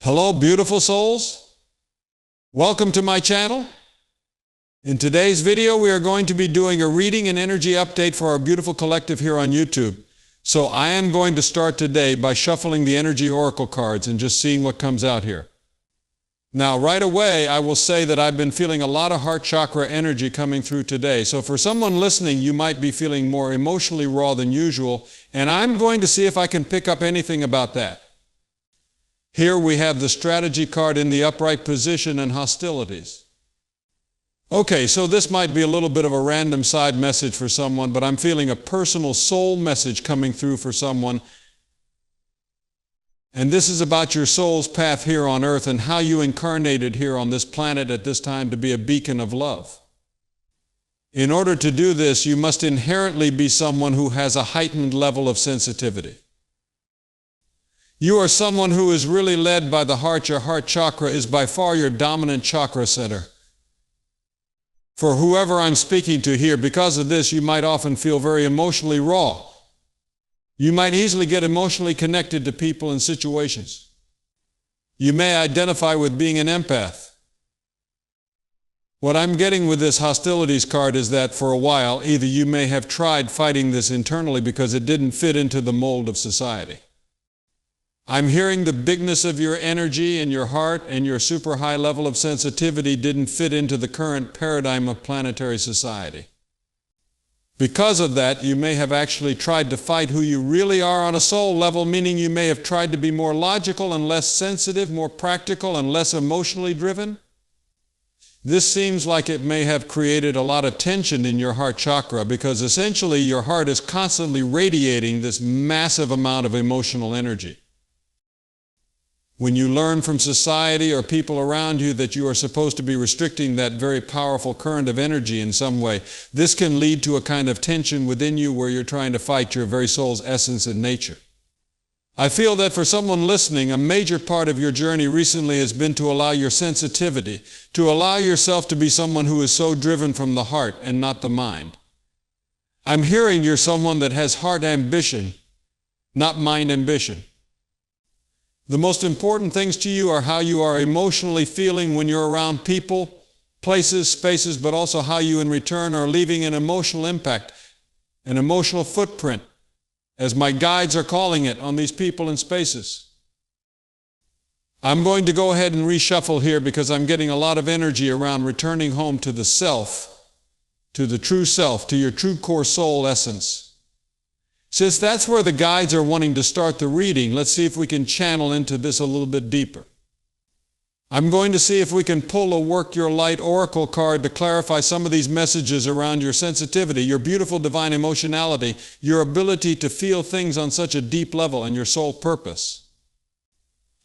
Hello, beautiful souls. Welcome to my channel. In today's video, we are going to be doing a reading and energy update for our beautiful collective here on YouTube. So I am going to start today by shuffling the energy oracle cards and just seeing what comes out here. Now, right away, I will say that I've been feeling a lot of heart chakra energy coming through today. So for someone listening, you might be feeling more emotionally raw than usual, and I'm going to see if I can pick up anything about that. Here we have the strategy card in the upright position and hostilities. Okay, so this might be a little bit of a random side message for someone, but I'm feeling a personal soul message coming through for someone. And this is about your soul's path here on earth and how you incarnated here on this planet at this time to be a beacon of love. In order to do this, you must inherently be someone who has a heightened level of sensitivity. You are someone who is really led by the heart. Your heart chakra is by far your dominant chakra center. For whoever I'm speaking to here, because of this, you might often feel very emotionally raw. You might easily get emotionally connected to people and situations. You may identify with being an empath. What I'm getting with this hostilities card is that for a while, either you may have tried fighting this internally because it didn't fit into the mold of society. I'm hearing the bigness of your energy and your heart and your super high level of sensitivity didn't fit into the current paradigm of planetary society. Because of that, you may have actually tried to fight who you really are on a soul level, meaning you may have tried to be more logical and less sensitive, more practical and less emotionally driven. This seems like it may have created a lot of tension in your heart chakra because essentially your heart is constantly radiating this massive amount of emotional energy. When you learn from society or people around you that you are supposed to be restricting that very powerful current of energy in some way, this can lead to a kind of tension within you where you're trying to fight your very soul's essence and nature. I feel that for someone listening, a major part of your journey recently has been to allow your sensitivity, to allow yourself to be someone who is so driven from the heart and not the mind. I'm hearing you're someone that has heart ambition, not mind ambition. The most important things to you are how you are emotionally feeling when you're around people, places, spaces, but also how you in return are leaving an emotional impact, an emotional footprint, as my guides are calling it, on these people and spaces. I'm going to go ahead and reshuffle here because I'm getting a lot of energy around returning home to the self, to the true self, to your true core soul essence. Since that's where the guides are wanting to start the reading, let's see if we can channel into this a little bit deeper. I'm going to see if we can pull a Work Your Light oracle card to clarify some of these messages around your sensitivity, your beautiful divine emotionality, your ability to feel things on such a deep level, and your soul purpose.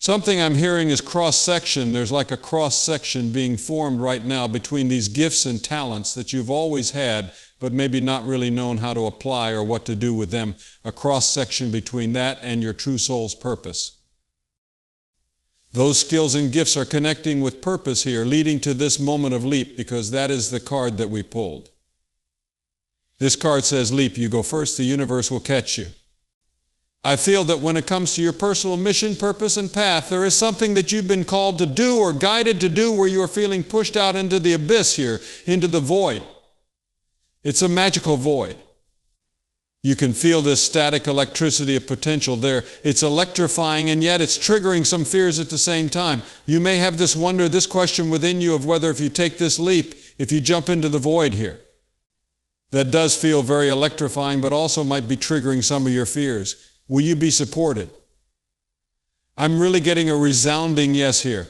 Something I'm hearing is cross-section. There's like a cross-section being formed right now between these gifts and talents that you've always had, but maybe not really known how to apply or what to do with them, a cross-section between that and your true soul's purpose. Those skills and gifts are connecting with purpose here, leading to this moment of leap, because that is the card that we pulled. This card says, leap, you go first, the universe will catch you. I feel that when it comes to your personal mission, purpose, and path, there is something that you've been called to do or guided to do where you are feeling pushed out into the abyss here, into the void. It's a magical void. You can feel this static electricity of potential there. It's electrifying, and yet it's triggering some fears at the same time. You may have this wonder, this question within you of whether if you take this leap, if you jump into the void here. That does feel very electrifying, but also might be triggering some of your fears. Will you be supported? I'm really getting a resounding yes here.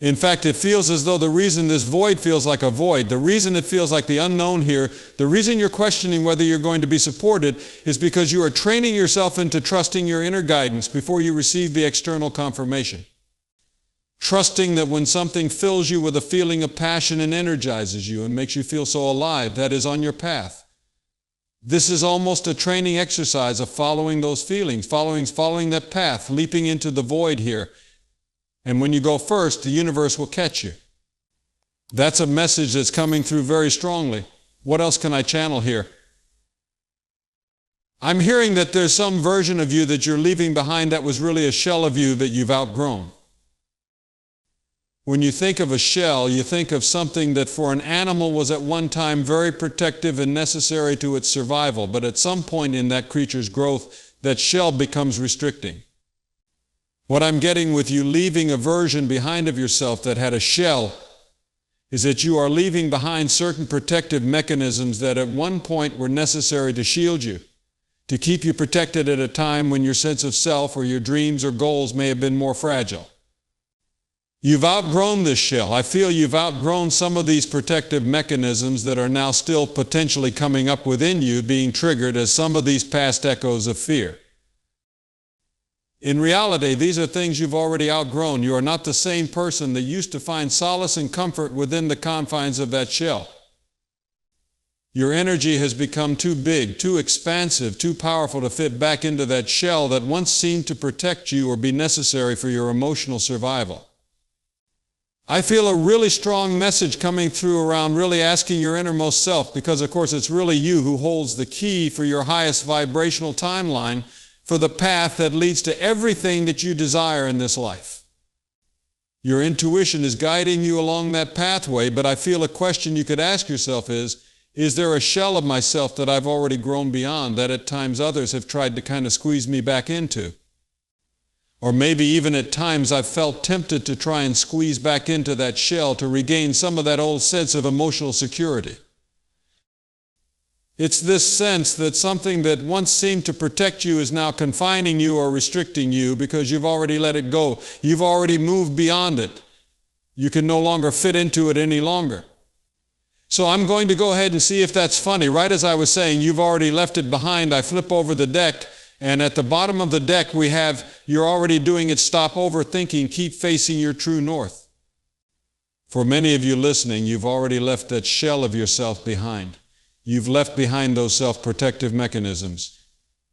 In fact, it feels as though the reason this void feels like a void, the reason it feels like the unknown here, the reason you're questioning whether you're going to be supported is because you are training yourself into trusting your inner guidance before you receive the external confirmation. Trusting that when something fills you with a feeling of passion and energizes you and makes you feel so alive, that is on your path. This is almost a training exercise of following those feelings, following that path, leaping into the void here. And when you go first, the universe will catch you. That's a message that's coming through very strongly. What else can I channel here? I'm hearing that there's some version of you that you're leaving behind that was really a shell of you that you've outgrown. When you think of a shell, you think of something that for an animal was at one time very protective and necessary to its survival, but at some point in that creature's growth, that shell becomes restricting. What I'm getting with you leaving a version behind of yourself that had a shell is that you are leaving behind certain protective mechanisms that at one point were necessary to shield you, to keep you protected at a time when your sense of self or your dreams or goals may have been more fragile. You've outgrown this shell. I feel you've outgrown some of these protective mechanisms that are now still potentially coming up within you, being triggered as some of these past echoes of fear. In reality, these are things you've already outgrown. You are not the same person that used to find solace and comfort within the confines of that shell. Your energy has become too big, too expansive, too powerful to fit back into that shell that once seemed to protect you or be necessary for your emotional survival. I feel a really strong message coming through around really asking your innermost self, because of course it's really you who holds the key for your highest vibrational timeline for the path that leads to everything that you desire in this life. Your intuition is guiding you along that pathway, but I feel a question you could ask yourself is there a shell of myself that I've already grown beyond that at times others have tried to kind of squeeze me back into? Or maybe even at times I've felt tempted to try and squeeze back into that shell to regain some of that old sense of emotional security. It's this sense that something that once seemed to protect you is now confining you or restricting you because you've already let it go. You've already moved beyond it. You can no longer fit into it any longer. So I'm going to go ahead and see if that's funny. Right as I was saying, you've already left it behind. I flip over the deck, and at the bottom of the deck we have, you're already doing it, stop overthinking, keep facing your true north. For many of you listening, you've already left that shell of yourself behind. You've left behind those self-protective mechanisms.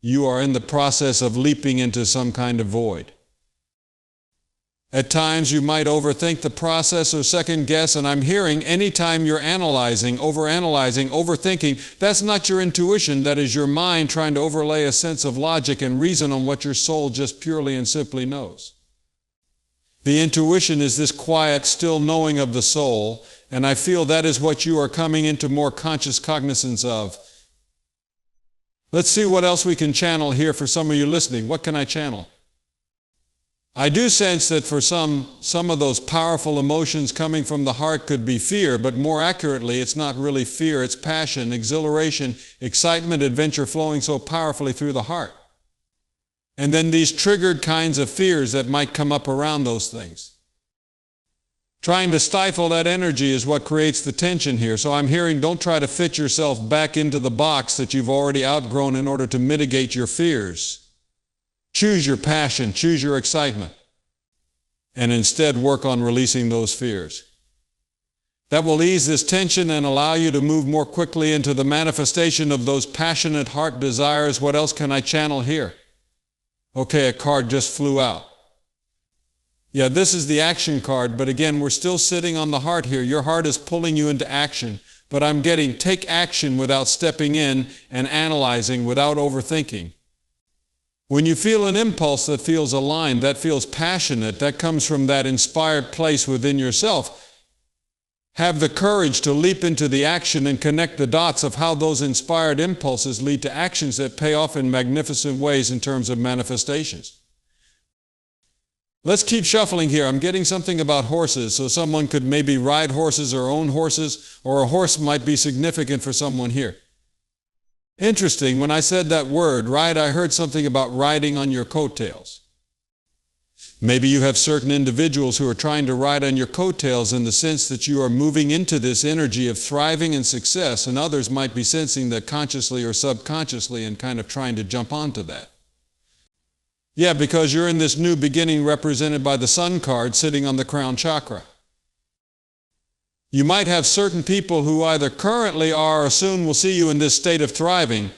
You are in the process of leaping into some kind of void. At times you might overthink the process or second guess, and I'm hearing anytime you're analyzing, overthinking, that's not your intuition, that is your mind trying to overlay a sense of logic and reason on what your soul just purely and simply knows. The intuition is this quiet, still knowing of the soul, and I feel that is what you are coming into more conscious cognizance of. Let's see what else we can channel here for some of you listening. What can I channel? I do sense that for some of those powerful emotions coming from the heart could be fear, but more accurately, it's not really fear, it's passion, exhilaration, excitement, adventure flowing so powerfully through the heart. And then these triggered kinds of fears that might come up around those things. Trying to stifle that energy is what creates the tension here. So I'm hearing, don't try to fit yourself back into the box that you've already outgrown in order to mitigate your fears. Choose your passion, choose your excitement, and instead work on releasing those fears. That will ease this tension and allow you to move more quickly into the manifestation of those passionate heart desires. What else can I channel here? Okay, a card just flew out. Yeah, this is the action card, but again, we're still sitting on the heart here. Your heart is pulling you into action, but I'm getting take action without stepping in and analyzing, without overthinking. When you feel an impulse that feels aligned, that feels passionate, that comes from that inspired place within yourself, have the courage to leap into the action and connect the dots of how those inspired impulses lead to actions that pay off in magnificent ways in terms of manifestations. Let's keep shuffling here. I'm getting something about horses, so someone could maybe ride horses or own horses, or a horse might be significant for someone here. Interesting, when I said that word, ride, I heard something about riding on your coattails. Maybe you have certain individuals who are trying to ride on your coattails in the sense that you are moving into this energy of thriving and success, and others might be sensing that consciously or subconsciously and kind of trying to jump onto that. Yeah, because you're in this new beginning represented by the sun card sitting on the crown chakra. You might have certain people who either currently are or soon will see you in this state of thriving.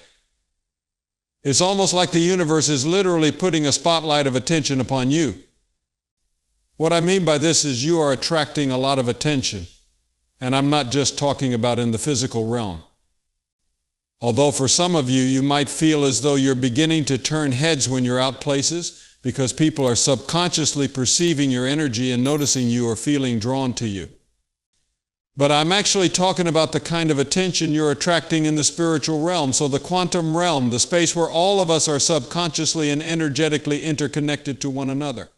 It's almost like the universe is literally putting a spotlight of attention upon you. What I mean by this is you are attracting a lot of attention. And I'm not just talking about in the physical realm. Although for some of you, you might feel as though you're beginning to turn heads when you're out places because people are subconsciously perceiving your energy and noticing you or feeling drawn to you. But I'm actually talking about the kind of attention you're attracting in the spiritual realm. So the quantum realm, the space where all of us are subconsciously and energetically interconnected to one another.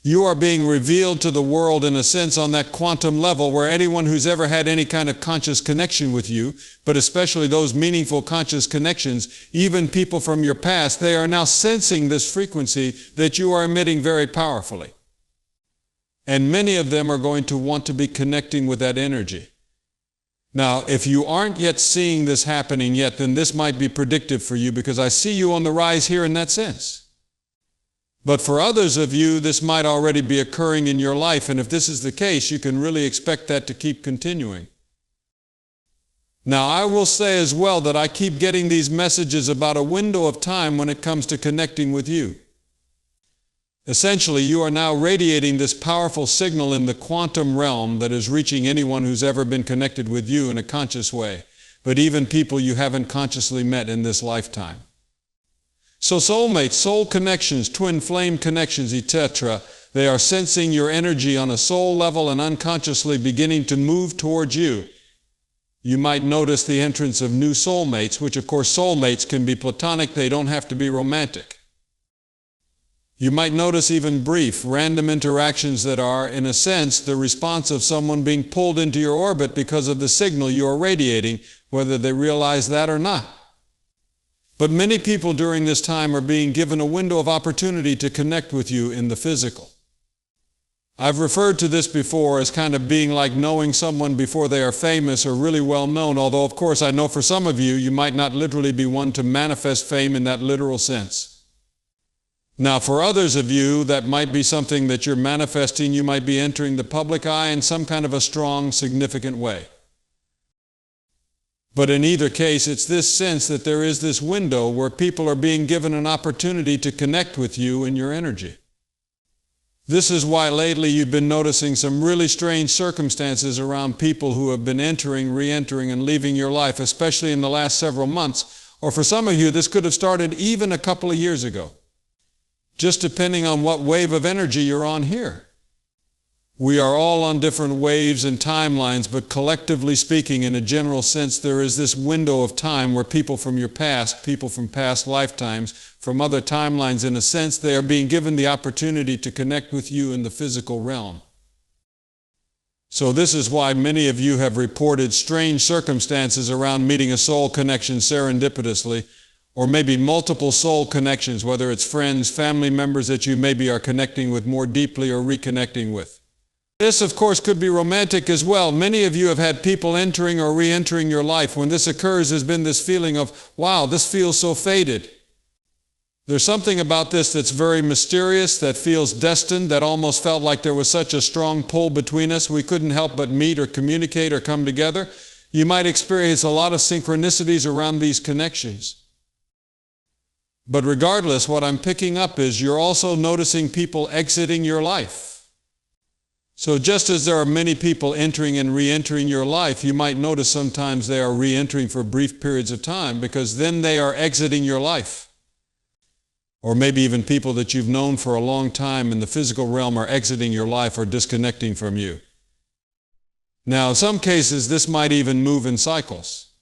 You are being revealed to the world in a sense on that quantum level where anyone who's ever had any kind of conscious connection with you, but especially those meaningful conscious connections, even people from your past, they are now sensing this frequency that you are emitting very powerfully. And many of them are going to want to be connecting with that energy. Now, if you aren't yet seeing this happening yet, then this might be predictive for you because I see you on the rise here in that sense. But for others of you, this might already be occurring in your life, and if this is the case, you can really expect that to keep continuing. Now, I will say as well that I keep getting these messages about a window of time when it comes to connecting with you. Essentially, you are now radiating this powerful signal in the quantum realm that is reaching anyone who's ever been connected with you in a conscious way, but even people you haven't consciously met in this lifetime. So soulmates, soul connections, twin flame connections, etc., they are sensing your energy on a soul level and unconsciously beginning to move towards you. You might notice the entrance of new soulmates, which of course soulmates can be platonic, they don't have to be romantic. You might notice even brief, random interactions that are, in a sense, the response of someone being pulled into your orbit because of the signal you are radiating, whether they realize that or not. But many people during this time are being given a window of opportunity to connect with you in the physical. I've referred to this before as kind of being like knowing someone before they are famous or really well known, although of course I know for some of you, you might not literally be one to manifest fame in that literal sense. Now for others of you, that might be something that you're manifesting, you might be entering the public eye in some kind of a strong, significant way. But in either case, it's this sense that there is this window where people are being given an opportunity to connect with you and your energy. This is why lately you've been noticing some really strange circumstances around people who have been entering, re-entering, and leaving your life, especially in the last several months. Or for some of you, this could have started even a couple of years ago, just depending on what wave of energy you're on here. We are all on different waves and timelines, but collectively speaking, in a general sense, there is this window of time where people from your past, people from past lifetimes, from other timelines, in a sense, they are being given the opportunity to connect with you in the physical realm. So this is why many of you have reported strange circumstances around meeting a soul connection serendipitously, or maybe multiple soul connections, whether it's friends, family members that you maybe are connecting with more deeply or reconnecting with. This, of course, could be romantic as well. Many of you have had people entering or re-entering your life. When this occurs, there's been this feeling of, wow, this feels so fated. There's something about this that's very mysterious, that feels destined, that almost felt like there was such a strong pull between us, we couldn't help but meet or communicate or come together. You might experience a lot of synchronicities around these connections. But regardless, what I'm picking up is you're also noticing people exiting your life. So just as there are many people entering and re-entering your life, you might notice sometimes they are re-entering for brief periods of time because then they are exiting your life. Or maybe even people that you've known for a long time in the physical realm are exiting your life or disconnecting from you. Now, in some cases, this might even move in cycles.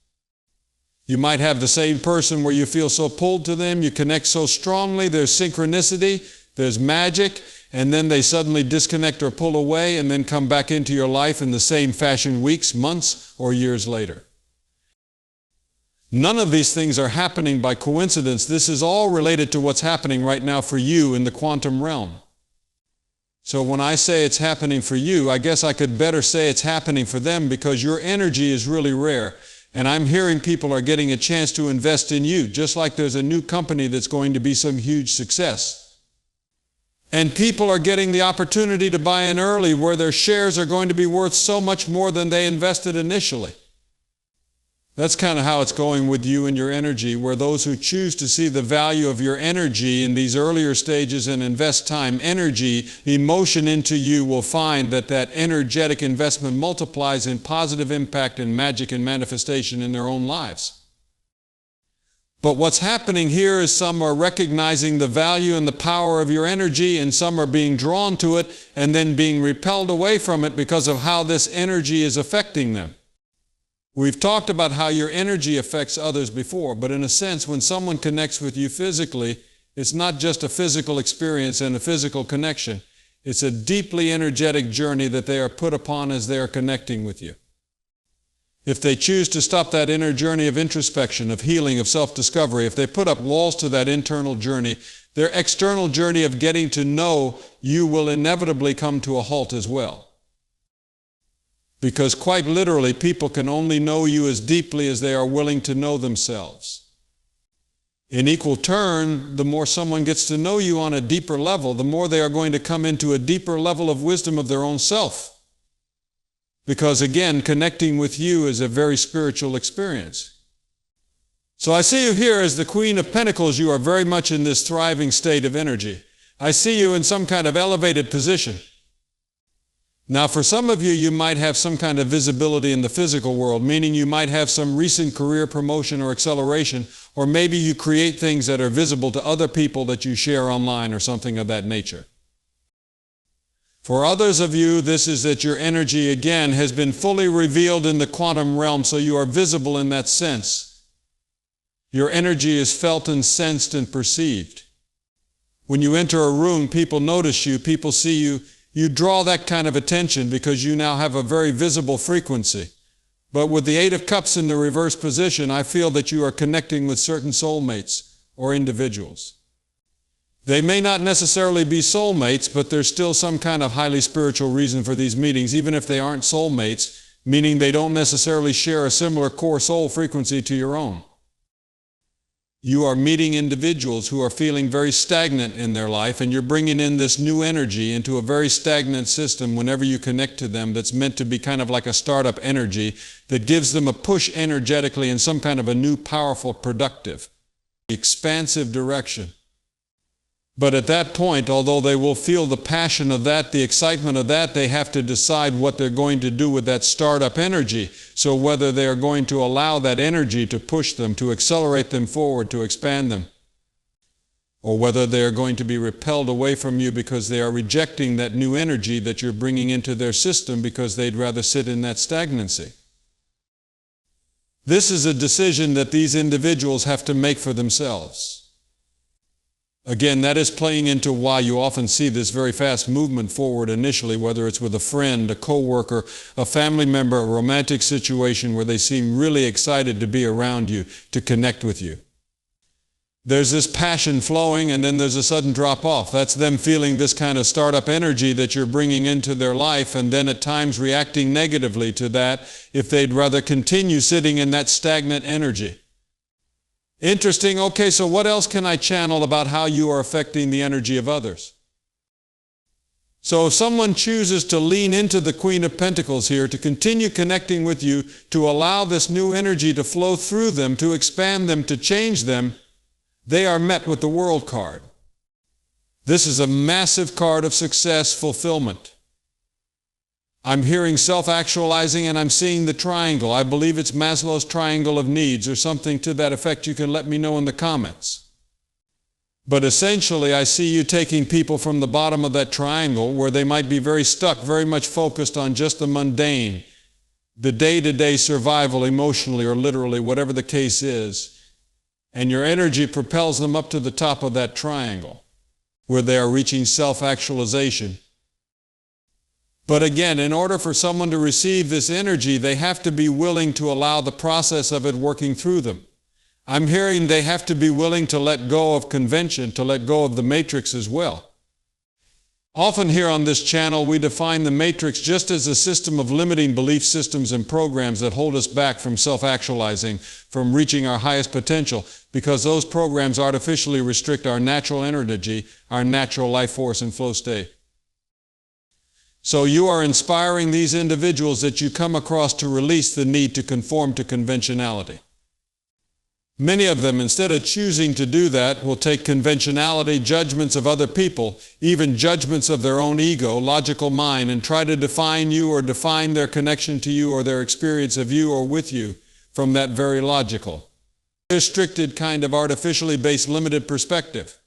You might have the same person where you feel so pulled to them, you connect so strongly, there's synchronicity, there's magic, and then they suddenly disconnect or pull away and then come back into your life in the same fashion weeks, months, or years later. None of these things are happening by coincidence. This is all related to what's happening right now for you in the quantum realm. So when I say it's happening for you, I guess I could better say it's happening for them because your energy is really rare. And I'm hearing people are getting a chance to invest in you, just like there's a new company that's going to be some huge success. And people are getting the opportunity to buy in early where their shares are going to be worth so much more than they invested initially. That's kind of how it's going with you and your energy, where those who choose to see the value of your energy in these earlier stages and invest time, energy, emotion into you will find that that energetic investment multiplies in positive impact and magic and manifestation in their own lives. But what's happening here is some are recognizing the value and the power of your energy, and some are being drawn to it and then being repelled away from it because of how this energy is affecting them. We've talked about how your energy affects others before, but in a sense, when someone connects with you physically, it's not just a physical experience and a physical connection. It's a deeply energetic journey that they are put upon as they are connecting with you. If they choose to stop that inner journey of introspection, of healing, of self-discovery, if they put up walls to that internal journey, their external journey of getting to know you will inevitably come to a halt as well. Because quite literally, people can only know you as deeply as they are willing to know themselves. In equal turn, the more someone gets to know you on a deeper level, the more they are going to come into a deeper level of wisdom of their own self. Because again, connecting with you is a very spiritual experience. So I see you here as the Queen of Pentacles. You are very much in this thriving state of energy. I see you in some kind of elevated position. Now, for some of you, you might have some kind of visibility in the physical world, meaning you might have some recent career promotion or acceleration, or maybe you create things that are visible to other people that you share online or something of that nature. For others of you, this is that your energy, again, has been fully revealed in the quantum realm, so you are visible in that sense. Your energy is felt and sensed and perceived. When you enter a room, people notice you, people see you. You draw that kind of attention because you now have a very visible frequency. But with the Eight of Cups in the reverse position, I feel that you are connecting with certain soulmates or individuals. They may not necessarily be soulmates, but there's still some kind of highly spiritual reason for these meetings, even if they aren't soulmates, meaning they don't necessarily share a similar core soul frequency to your own. You are meeting individuals who are feeling very stagnant in their life, and you're bringing in this new energy into a very stagnant system whenever you connect to them that's meant to be kind of like a startup energy that gives them a push energetically in some kind of a new, powerful, productive, expansive direction. But at that point, although they will feel the passion of that, the excitement of that, they have to decide what they're going to do with that startup energy. So whether they are going to allow that energy to push them, to accelerate them forward, to expand them, or whether they are going to be repelled away from you because they are rejecting that new energy that you're bringing into their system because they'd rather sit in that stagnancy. This is a decision that these individuals have to make for themselves. Again, that is playing into why you often see this very fast movement forward initially, whether it's with a friend, a coworker, a family member, a romantic situation where they seem really excited to be around you, to connect with you. There's this passion flowing, and then there's a sudden drop off. That's them feeling this kind of startup energy that you're bringing into their life, and then at times reacting negatively to that if they'd rather continue sitting in that stagnant energy. Interesting. Okay, so what else can I channel about how you are affecting the energy of others? So if someone chooses to lean into the Queen of Pentacles here, to continue connecting with you, to allow this new energy to flow through them, to expand them, to change them, they are met with the World card. This is a massive card of success, fulfillment. I'm hearing self-actualizing, and I'm seeing the triangle. I believe it's Maslow's triangle of needs or something to that effect. You can let me know in the comments. But essentially, I see you taking people from the bottom of that triangle where they might be very stuck, very much focused on just the mundane, the day-to-day survival emotionally or literally, whatever the case is. And your energy propels them up to the top of that triangle where they are reaching self-actualization. But again, in order for someone to receive this energy, they have to be willing to allow the process of it working through them. I'm hearing they have to be willing to let go of convention, to let go of the matrix as well. Often here on this channel, we define the matrix just as a system of limiting belief systems and programs that hold us back from self-actualizing, from reaching our highest potential, because those programs artificially restrict our natural energy, our natural life force and flow state. So you are inspiring these individuals that you come across to release the need to conform to conventionality. Many of them, instead of choosing to do that, will take conventionality, judgments of other people, even judgments of their own ego, logical mind, and try to define you or define their connection to you or their experience of you or with you from that very logical, restricted kind of artificially based limited perspective.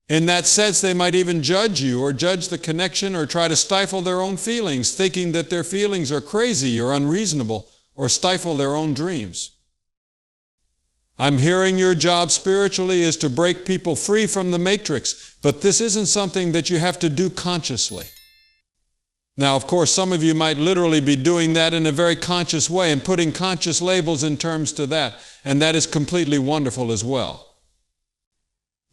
In that sense, they might even judge you or judge the connection or try to stifle their own feelings, thinking that their feelings are crazy or unreasonable or stifle their own dreams. I'm hearing your job spiritually is to break people free from the matrix, but this isn't something that you have to do consciously. Now, of course, some of you might literally be doing that in a very conscious way and putting conscious labels and terms to that, and that is completely wonderful as well.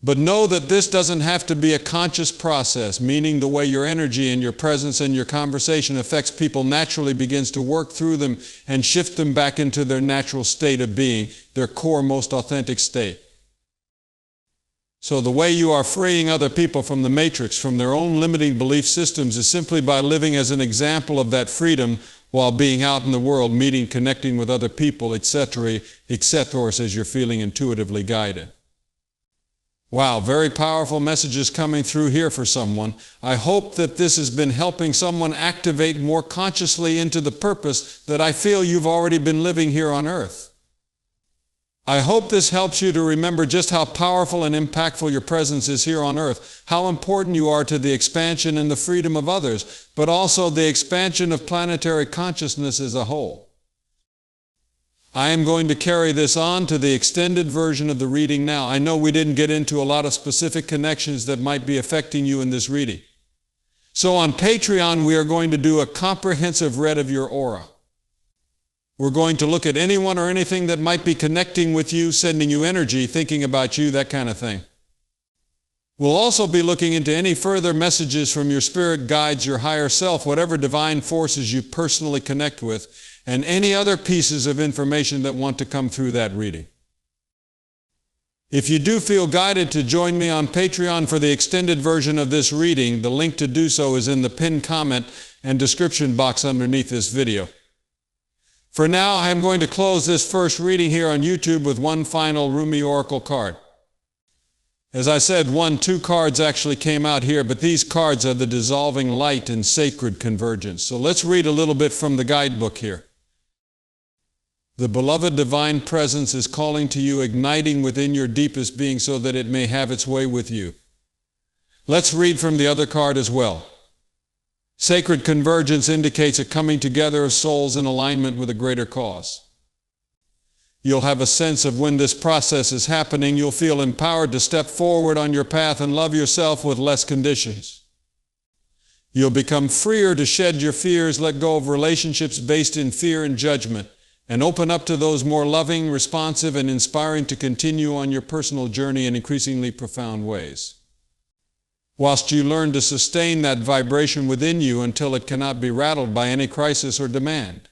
But know that this doesn't have to be a conscious process, meaning the way your energy and your presence and your conversation affects people naturally begins to work through them and shift them back into their natural state of being, their core, most authentic state. So the way you are freeing other people from the matrix, from their own limiting belief systems, is simply by living as an example of that freedom while being out in the world, meeting, connecting with other people, etc., as you're feeling intuitively guided. Wow, very powerful messages coming through here for someone. I hope that this has been helping someone activate more consciously into the purpose that I feel you've already been living here on earth. I hope this helps you to remember just how powerful and impactful your presence is here on earth, how important you are to the expansion and the freedom of others, but also the expansion of planetary consciousness as a whole. I am going to carry this on to the extended version of the reading now. I know we didn't get into a lot of specific connections that might be affecting you in this reading. So on Patreon, we are going to do a comprehensive read of your aura. We're going to look at anyone or anything that might be connecting with you, sending you energy, thinking about you, that kind of thing. We'll also be looking into any further messages from your spirit guides, your higher self, whatever divine forces you personally connect with, and any other pieces of information that want to come through that reading. If you do feel guided to join me on Patreon for the extended version of this reading, the link to do so is in the pinned comment and description box underneath this video. For now, I am going to close this first reading here on YouTube with one final Rumi Oracle card. As I said, two cards actually came out here, but these cards are the dissolving light and sacred convergence. So let's read a little bit from the guidebook here. The beloved divine presence is calling to you, igniting within your deepest being so that it may have its way with you. Let's read from the other card as well. Sacred convergence indicates a coming together of souls in alignment with a greater cause. You'll have a sense of when this process is happening, you'll feel empowered to step forward on your path and love yourself with less conditions. You'll become freer to shed your fears, let go of relationships based in fear and judgment, and open up to those more loving, responsive, and inspiring to continue on your personal journey in increasingly profound ways. Whilst you learn to sustain that vibration within you until it cannot be rattled by any crisis or demand.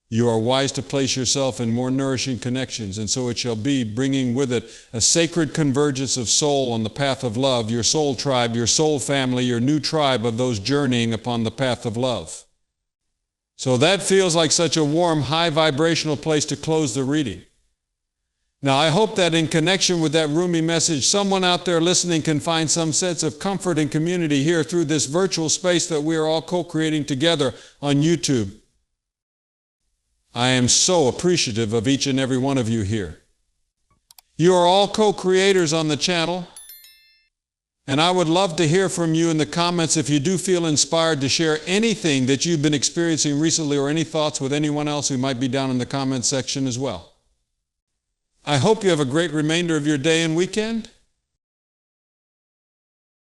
You are wise to place yourself in more nourishing connections, and so it shall be, bringing with it a sacred convergence of soul on the path of love, your soul tribe, your soul family, your new tribe of those journeying upon the path of love. So that feels like such a warm, high vibrational place to close the reading. Now, I hope that in connection with that Rumi message, someone out there listening can find some sense of comfort and community here through this virtual space that we are all co-creating together on YouTube. I am so appreciative of each and every one of you here. You are all co-creators on the channel, and I would love to hear from you in the comments if you do feel inspired to share anything that you've been experiencing recently or any thoughts with anyone else who might be down in the comments section as well. I hope you have a great remainder of your day and weekend,